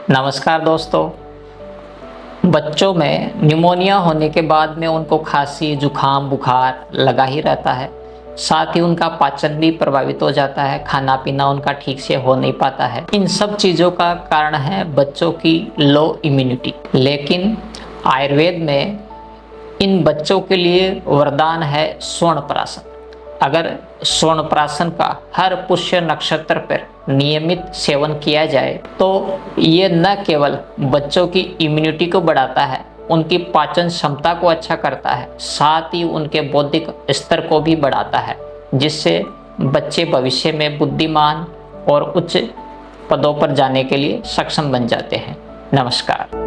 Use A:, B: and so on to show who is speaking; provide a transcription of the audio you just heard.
A: नमस्कार दोस्तों। बच्चों में निमोनिया होने के बाद में उनको खांसी, जुखाम, बुखार लगा ही रहता है। साथ ही उनका पाचन भी प्रभावित हो जाता है, खाना पीना उनका ठीक से हो नहीं पाता है। इन सब चीज़ों का कारण है बच्चों की लो इम्यूनिटी। लेकिन आयुर्वेद में इन बच्चों के लिए वरदान है स्वर्णप्राशन। अगर स्वर्णप्राशन का हर पुष्य नक्षत्र पर नियमित सेवन किया जाए तो ये न केवल बच्चों की इम्यूनिटी को बढ़ाता है, उनकी पाचन क्षमता को अच्छा करता है, साथ ही उनके बौद्धिक स्तर को भी बढ़ाता है, जिससे बच्चे भविष्य में बुद्धिमान और उच्च पदों पर जाने के लिए सक्षम बन जाते हैं। नमस्कार।